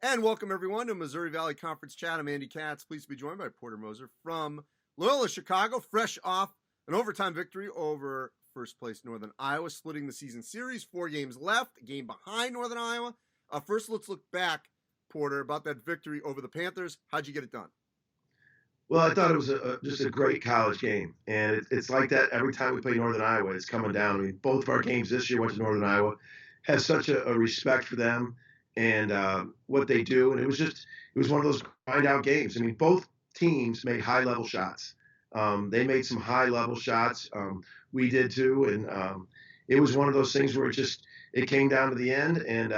And welcome everyone to Missouri Valley Conference Chat. I'm Andy Katz. Pleased to be joined by Porter Moser from Loyola, Chicago, fresh off an overtime victory over first place Northern Iowa, splitting the season series. 4 games left, a game behind Northern Iowa. First, let's look back, Porter, about that victory over the Panthers. How'd you get it done? Well, I thought it was just a great college game, and it's like that every time we play Northern Iowa. It's coming down. I mean, both of our games this year went to Northern Iowa. Have such a respect for them and what they do, and it was one of those grind out games. I mean, both teams made high level shots. They made some high level shots. We did too, and it was one of those things where it came down to the end. And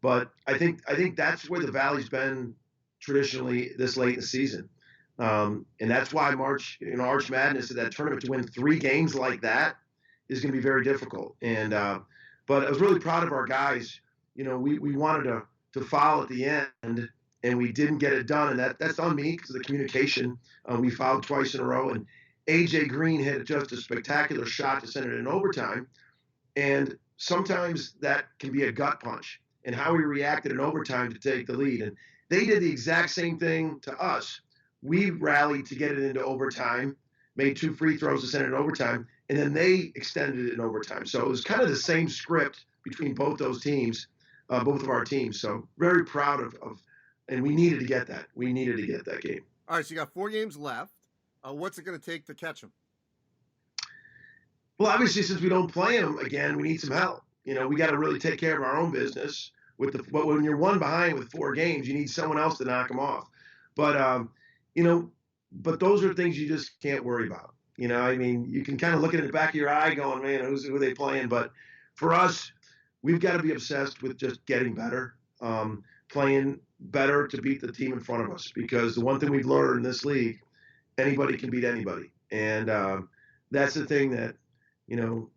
but I think that's where the Valley's been traditionally this late in the season. And that's why March Madness at that tournament, to win 3 games like that is going to be very difficult. And but I was really proud of our guys. You know, we wanted to foul at the end, and we didn't get it done. And that's on me because of the communication. We fouled twice in a row, and AJ Green hit just a spectacular shot to send it in overtime. And sometimes that can be a gut punch. And how we reacted in overtime to take the lead, and they did the exact same thing to us. We rallied to get it into overtime, made 2 free throws to send it in overtime, and then they extended it in overtime. So it was kind of the same script between both those teams, both of our teams. So very proud of and we needed to get that. We needed to get that game. All right, so you got 4 games left. What's it going to take to catch them? Well, obviously, since we don't play them again, we need some help. You know, we got to really take care of our own business. But when you're one behind with 4 games, you need someone else to knock them off. But you know, but those are things you just can't worry about. You know, I mean, you can kind of look at it in the back of your eye going, man, who are they playing? But for us, we've got to be obsessed with just getting better, playing better to beat the team in front of us. Because the one thing we've learned in this league, anybody can beat anybody. And that's the thing that, you know,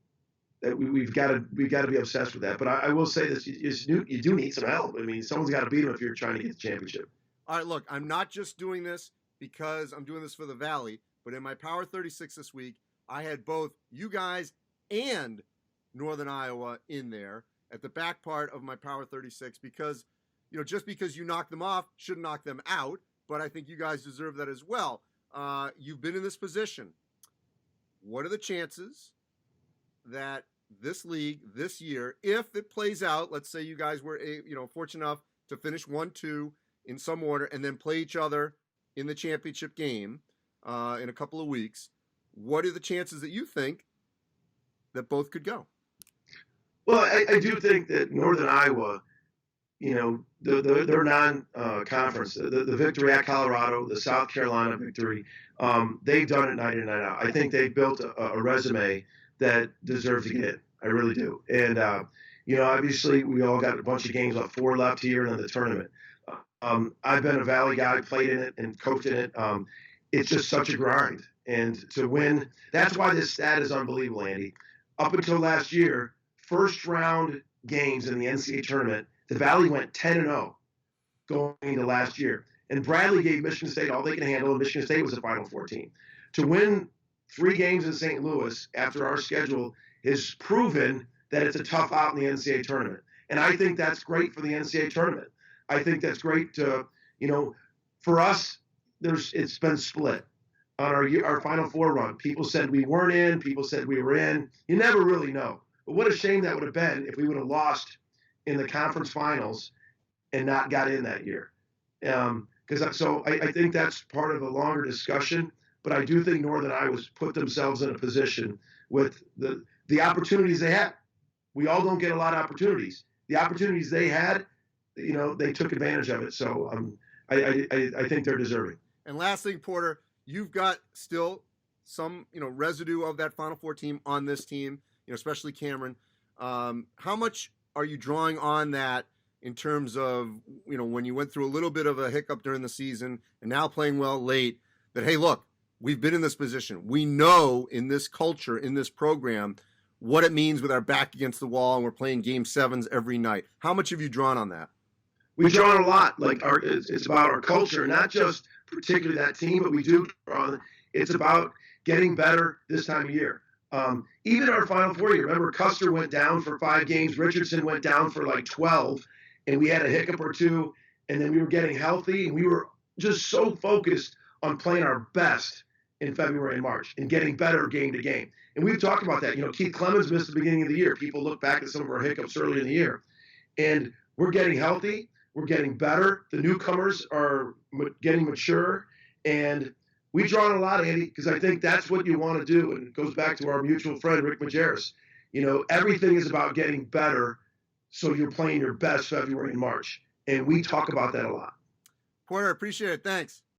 that we've got to be obsessed with that. But I will say this, you do need some help. I mean, someone's got to beat them if you're trying to get the championship. All right, look, I'm not just doing this because I'm doing this for the Valley, but in my Power 36 this week, I had both you guys and Northern Iowa in there at the back part of my Power 36 because, you know, just because you knock them off shouldn't knock them out, but I think you guys deserve that as well. You've been in this position. What are the chances that this league this year, if it plays out, let's say you guys were fortunate enough to finish 1-2 in some order and then play each other in the championship game in a couple of weeks, what are the chances that you think that both could go? Well, I do think that Northern Iowa, you know, their non-conference, the victory at Colorado, the South Carolina victory, they've done it night in, night out. I think they've built a resume that deserves to get in. I really do. And, you know, obviously we all got a bunch of games, 4 left here, and then the tournament. I've been a Valley guy, played in it and coached in it. It's just such a grind. And to win, that's why this stat is unbelievable, Andy. Up until last year, first round games in the NCAA tournament, the Valley went 10-0 going into last year. And Bradley gave Michigan State all they can handle, and Michigan State was the Final Four team. To win 3 games in St. Louis after our schedule has proven that it's a tough out in the NCAA tournament. And I think that's great for the NCAA tournament. I think that's great to, you know, for us, it's been split on our Final Four run. People said we weren't in. People said we were in. You never really know. But what a shame that would have been if we would have lost in the conference finals and not got in that year. I think that's part of a longer discussion. But I do think Northern Iowa's put themselves in a position with the opportunities they had. We all don't get a lot of opportunities. The opportunities they had, you know, they took advantage of it. So I think they're deserving. And last thing, Porter, you've got still some, you know, residue of that Final Four team on this team, you know, especially Cameron. How much are you drawing on that in terms of, you know, when you went through a little bit of a hiccup during the season and now playing well late, that, hey, look, we've been in this position. We know in this culture, in this program, what it means with our back against the wall and we're playing game 7s every night. How much have you drawn on that? We've drawn a lot. Like it's about our culture, not just particularly that team, but we do draw on it. It's about getting better this time of year. Even our Final Four year, remember Custer went down for 5 games, Richardson went down for like 12, and we had a hiccup or two, and then we were getting healthy, and we were just so focused on playing our best in February and March and getting better game to game. And we've talked about that. Keith Clemens missed the beginning of the year. People look back at some of our hiccups early in the year. And we're getting healthy. We're getting better. The newcomers are getting mature. And we draw on a lot, Andy, because I think that's what you want to do. And it goes back to our mutual friend, Rick Majerus. Everything is about getting better so you're playing your best February and March. And we talk about that a lot. Porter, appreciate it. Thanks.